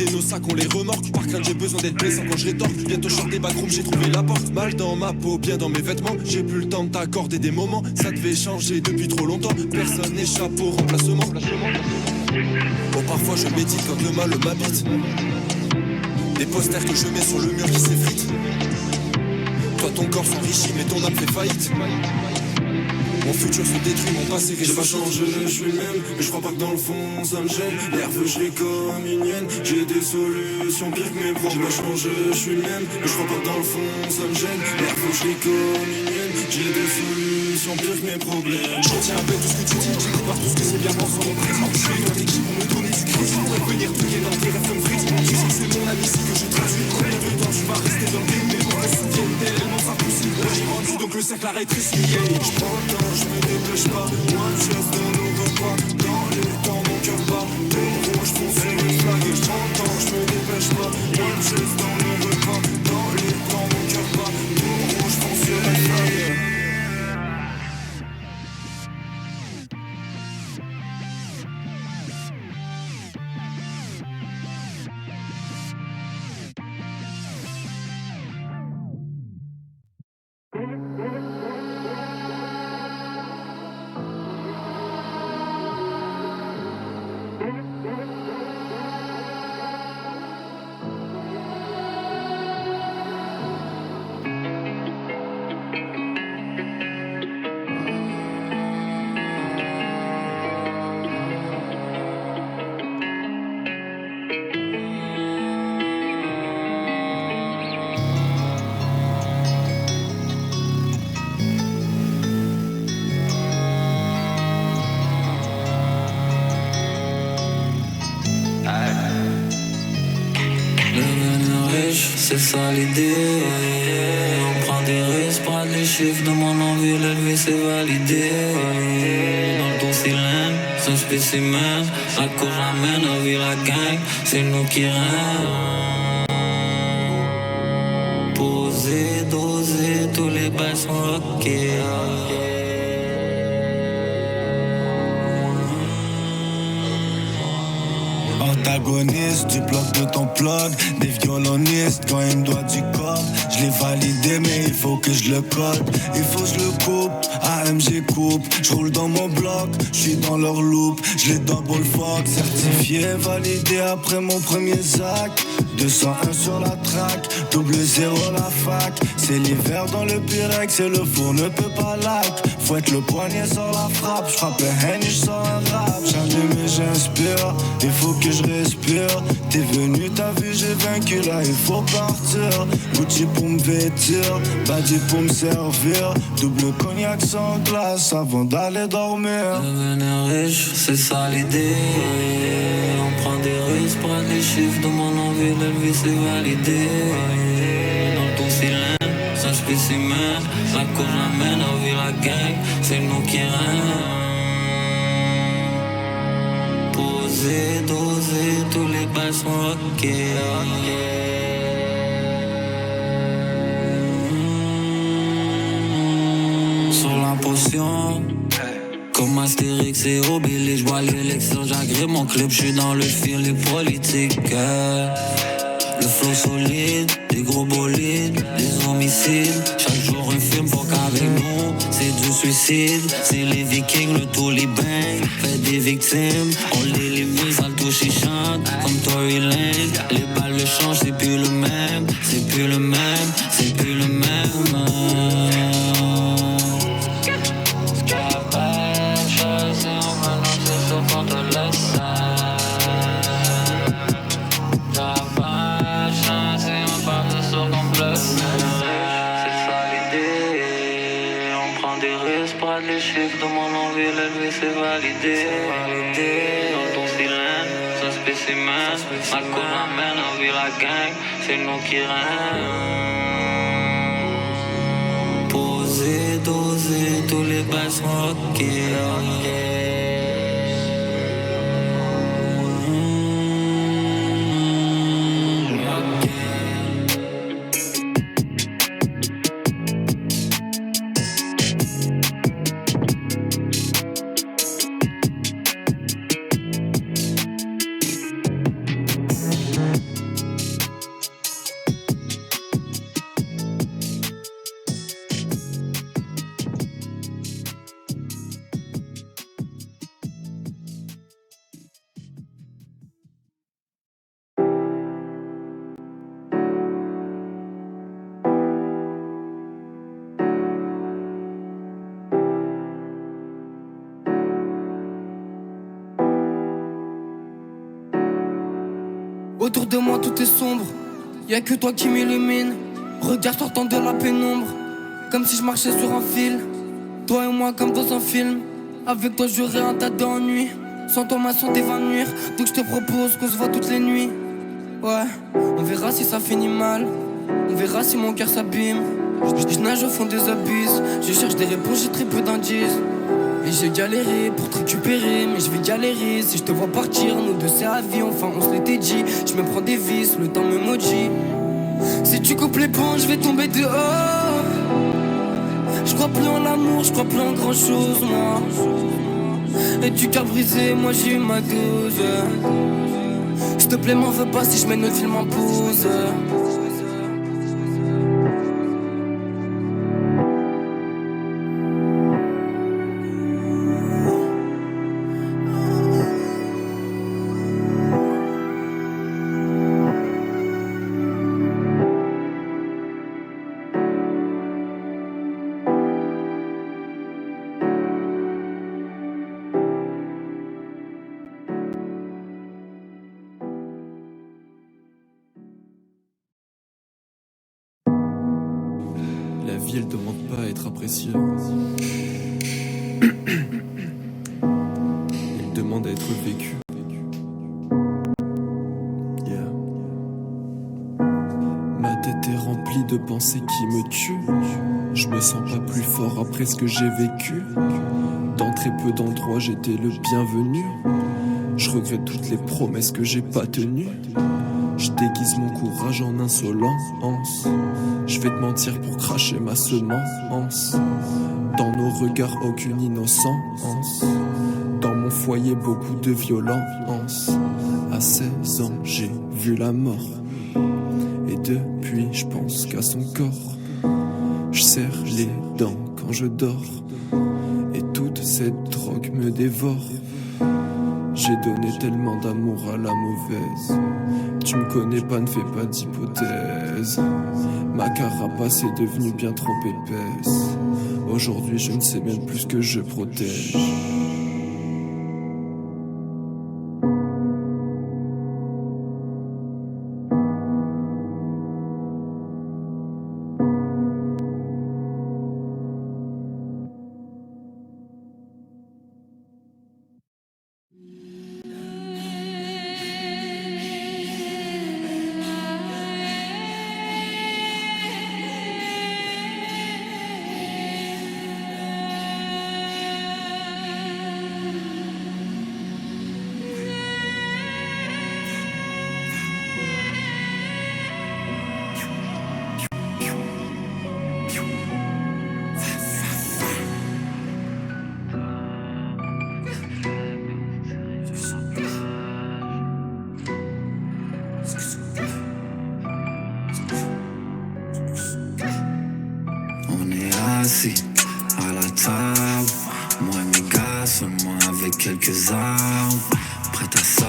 vider nos sacs, on les remorque. Par crainte, j'ai besoin d'être blessant quand je rétorque. Bientôt je sors des backrooms, j'ai trouvé la porte. Mal dans ma peau, bien dans mes vêtements. J'ai plus le temps de t'accorder des moments. Ça devait changer depuis trop longtemps. Personne n'échappe au remplacement. Bon, parfois je médite quand le mal m'habite. Des posters que je mets sur le mur qui s'effritent. Toi ton corps s'enrichit mais ton âme fait faillite. Mon futur se détruit, mon passé reste. J'ai pas changé, je suis le même, mais je crois pas que dans le fond ça me gêne. Nerveux, je l'ai comme une hyène. J'ai des solutions pires que mes problèmes. J'ai pas changé, je suis le même, mais je crois pas que dans le fond ça me gêne. Nerveux, je l'ai comme une hyène. J'ai des solutions pires que mes problèmes. Je retiens un peu tout ce que tu dis, j'écoute par tout ce que c'est bien pensant mon présent. Je suis dans l'équipe pour me donner du crédit. On va venir touiller dans tes rêves comme frites. Tu sais que c'est mon ami, c'est que je traduis. Combien de temps tu vas rester dans le game? Mais on reste souvienne tellement ça possible. J'ai grandi donc le cercle a rétréci. Je prends le temps, je me dépêche pas. Moi je reste dans nos repas. Dans les temps mon cœur bat. Tout rouge fonce sur les flags. Je prends le temps, je me dépêche pas. Moi je reste dans nos repas. Dans les temps mon cœur bat. Tout rouge fonce sur les flags. C'est ça l'idée. On prend des risques, prend les chiffres de mon envie, l'élever c'est validé. Dans le ton cylindre, c'est un spécimen. La cour ramène, on vit la gang, c'est nous qui règnent. Poser, doser, tous les bails sont rockés. Antagoniste du bloc de ton plug. Des violonistes quand il me doit du code. Je l'ai validé mais il faut que je le code. Il faut que je le coupe, AMG coupe. Je roule dans mon bloc, je suis dans leur loop. Je les double fuck, certifié, validé après mon premier zac. 201 sur la track, double zéro la fac. C'est l'hiver dans le Pyrex et le four ne peut pas lac. Fouette le poignet sur la frappe, j'frappe le henny, j'sors un rap. J'allume et j'inspire, il faut que je respire. T'es venu, t'as vu, j'ai vaincu, là il faut partir. Gucci pour me vêtir, Badi pour me servir. Double cognac sans glace avant d'aller dormir. Devenir riche, c'est ça l'idée. On prend des risques, prend les chiffres de mon envie, la vie c'est validé. Dans ton cylindre, c'est un spécimen. La cour ramène, on vit la gang, c'est nous qui règnent. Poser, doser, tous les bails sont rockés. Sur la potion, comme Astérix et Obélix, j'vois l'élection, j'agrée mon club, j'suis dans le fil des politiques. Le flow solide, des gros bolides, des homicides. Chaque jour un film, faut qu'avec nous, c'est du suicide. C'est les vikings, le Taliban, fait des victimes. On les limite, ça le touche, ils chantent comme Tory Lane. Les balles le changent, c'est plus le même, c'est plus le même, c'est plus le même. Les chiffres de mon envie, l'élevé c'est validé. Dans ton cylindre, c'est un spécimen. Ma cour ramène, on vit la gang, c'est nous qui règnent. Poser, doser, tous les bails sont rockés. Autour de moi tout est sombre, y'a que toi qui m'illumine. Regard sortant de la pénombre, comme si je marchais sur un fil. Toi et moi comme dans un film. Avec toi j'aurai un tas d'ennuis. Sans toi ma santé d'évanouir. Donc je te propose qu'on se voit toutes les nuits. Ouais, on verra si ça finit mal. On verra si mon cœur s'abîme. Je nage au fond des abysses. Je cherche des réponses, j'ai très peu d'indices. Et j'ai galéré pour te récupérer, mais je vais galérer si je te vois partir. Nous deux c'est à vie, enfin on se l'était dit. Je me prends des vis, le temps me maudit. Si tu coupes les ponts, je vais tomber dehors. Je crois plus en l'amour, je crois plus en grand chose moi. Et du cœur brisé, moi j'ai eu ma dose. S'il te plaît m'en veux pas si je mets notre film en pause. La vie elle demande pas à être appréciée. Elle demande à être vécue. Yeah. Ma tête est remplie de pensées qui me tuent. Je me sens pas plus fort après ce que j'ai vécu. Dans très peu d'endroits j'étais le bienvenu. Je regrette toutes les promesses que j'ai pas tenues. Je déguise mon courage en insolence. Je vais te mentir pour cracher ma semence. Dans nos regards aucune innocence. Dans mon foyer beaucoup de violence. À 16 ans j'ai vu la mort. Et depuis je pense qu'à son corps. Je serre les dents quand je dors. Et toute cette drogue me dévore. J'ai donné tellement d'amour à la mauvaise. Tu me connais pas, ne fais pas d'hypothèse. Ma carapace est devenue bien trop épaisse. Aujourd'hui je ne sais même plus ce que je protège. Assis à la table, moi et mes gars seulement avec quelques armes. Prêt à ça,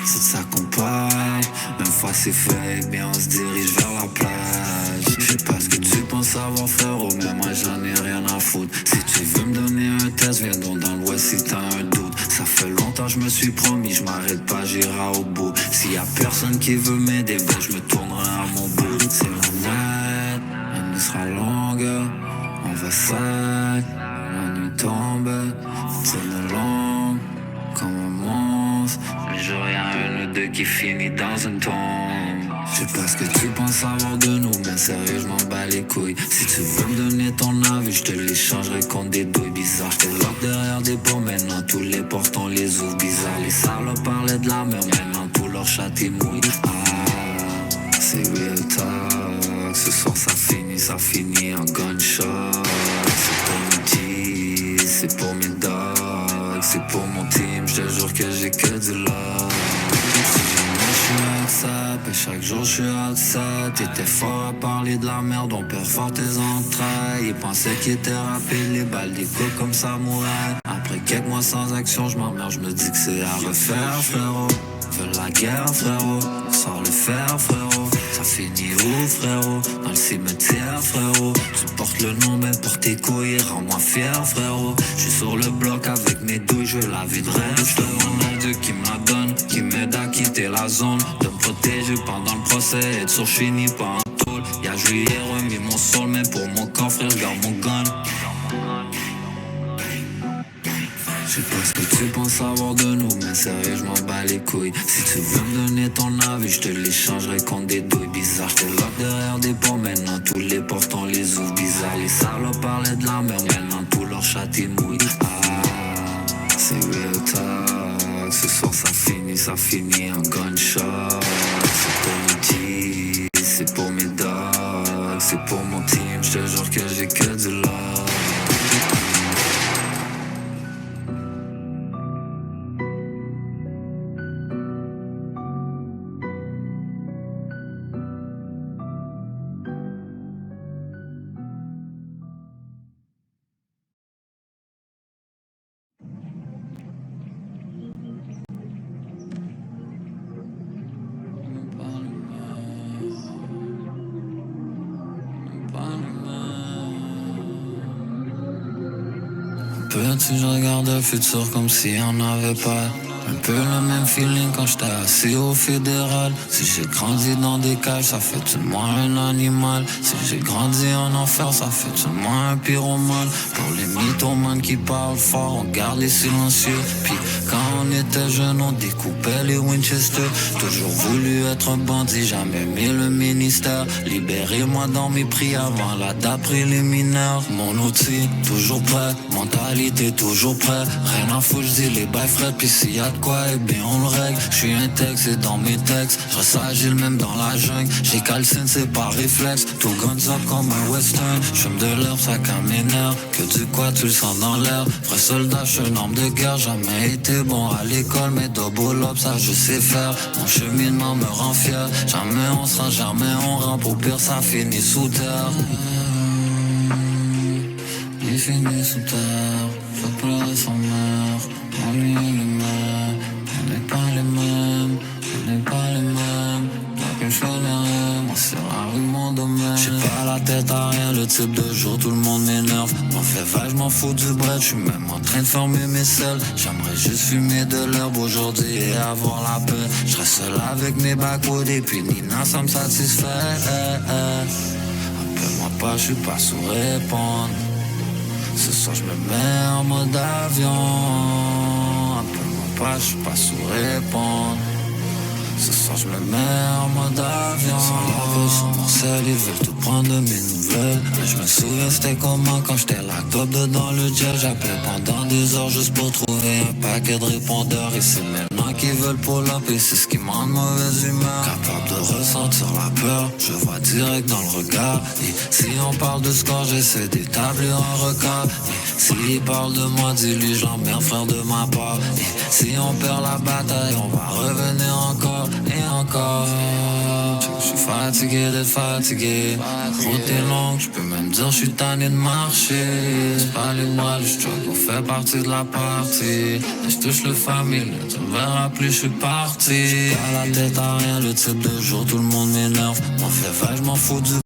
c'est de ça qu'on parle. Même fois c'est fait, bien on se dirige vers la plage. Je sais pas ce que tu penses savoir frérot, mais moi j'en ai rien à foutre. Si tu veux me donner un test, viens donc dans l'ouest si t'as un doute. Ça fait longtemps je me suis promis, je m'arrête pas, j'irai au bout. S'il y a personne qui veut m'aider, ben je me tournerai à mon bout. C'est la night, la nuit sera longue. On va sac, la nuit tombe, c'est de longue, comme un monstre. Un jour y'a un ou deux qui finit dans une tombe. Je sais pas ce que tu penses savoir de nous, mais sérieux je m'en bats les couilles. Si tu veux me donner ton avis, je te l'échangerai contre des douilles bizarres. J'te lock derrière des ports, maintenant tous les portes on les ouvre bizarre. Les salopes parlaient de la mer, maintenant tout leur chat est mouille. Ah, c'est real talk, ce soir ça finit en gunshot. C'est pour mes G's, c'est pour mes dogs, c'est pour mon team, je te jure que j'ai que du love. Si jamais je suis outside, et chaque jour je suis outside. T'étais fort à parler de la merde, on perd fort tes entrailles. Ils pensaient qu'ils étaient rapides, les balles découpent comme samouraï. Après quelques mois sans action, je m'emmerde, je me dis que c'est à refaire frérot. Veux la guerre frérot, sors le fer frérot. Ça finit où frérot? Dans le cimetière frérot. Tu portes le nom mais pour tes couilles, rends-moi fier frérot. J'suis sur le bloc avec mes douilles, je veux la vie de rêve. J'demande à Dieu qui me la donne, qui m'aide à quitter la zone. De me protégé pendant le procès. Être sûr, j'suis ni pas en tôle. Y'a juillet remis mon soul, mais pour mon corps, frère, j'garde mon gun. Je sais pas ce que tu penses savoir de nous, mais sérieux, je m'en bats les couilles. Si tu veux me donner ton avis, je te l'échangerai contre des douilles bizarres. Je te lock derrière des pommes, maintenant tous les portes on les ouvre bizarre. Les salopes parlaient de la mer, maintenant tout leur chat est mouille. Ah, c'est real talk. Ce soir ça finit en gunshot. C'est pour mes G's, c'est pour mes dogs, c'est pour mon team. Je te jure que j'ai que du love. Petit, je regarde le futur comme si on n'avait pas. Un peu le même feeling quand j'étais assis au fédéral. Si j'ai grandi dans des cages, ça fait de moi un animal. Si j'ai grandi en enfer, ça fait de moi un pyromane. Pour les mythomanes qui parlent fort, on garde les silencieux. Puis quand on était jeunes, on découpait les Winchester. Toujours voulu être un bandit, jamais aimé le ministère. Libérez-moi dans mes prix avant la date préliminaire. Mon outil, toujours prêt, mentalité toujours prêt. Rien à foutre, je dis les bails frais. Puis s'il y a de quoi, eh bien on le règle. J'suis un texte et dans mes textes, je reste agile même dans la jungle. J'ai calcine, c'est pas réflexe. Tout guns up comme un western. J'fume de l'herbe, ça calme mes nerfs. Que du quoi, tu le sens dans l'air. Vrai soldat, j'suis un homme de guerre. Jamais été bon à l'école, mais double up, ça je sais faire. Mon cheminement me rend fier. Jamais on se rend, jamais on rampe. Au pire, ça finit sous terre. Il finit sous terre. Faut pleurer sans mère. Ennui les mêmes. On n'est pas les mêmes. On n'est pas les mêmes. Y'a qu'une chose derrière. Moi c'est la rue mon domaine. J'ai pas la tête à rien. Le type de jour tout le monde m'énerve. M'en fait vague, j'm'en fous du bread. J'suis même en train de fermer mes selles. J'aimerais juste fumer de l'herbe aujourd'hui et avoir la paix. J'serais seul avec mes backwoods et puis Nina ça me satisfait. Appelle-moi pas, j'suis pas sous répondre. Ce soir je me mets en mode avion. Appelle-moi pas, je suis pas sous répondre. Ce soir je me mets en mode avion. Sans laver sur mon sel, ils veulent tout prendre de mes nouvelles. Mais je me souviens c'était comment quand j'étais la top dedans le gel. J'appelais pendant des heures juste pour trouver un paquet de répondeurs. Et c'est maintenant qu'ils veulent pull up et c'est ce qui me rend de mauvaise humeur. Capable de ressentir la peur, je vois direct dans le regard. Et si on parle de score, j'essaie d'établir un record. Et s'il parle de moi, dis-lui j'emmerde frère de ma part. Et si on perd la bataille, on va revenir encore et encore. Je suis fatigué d'être fatigué. Route est longue, je peux même dire je suis tanné de marcher. C'est pas les bras, le struggle fait partie de la partie. Et je touche le famille, tu me verras plus, je suis parti. J'ai pas la tête à rien, le type de jour tout le monde m'énerve. M'en fait vague, je m'en fous du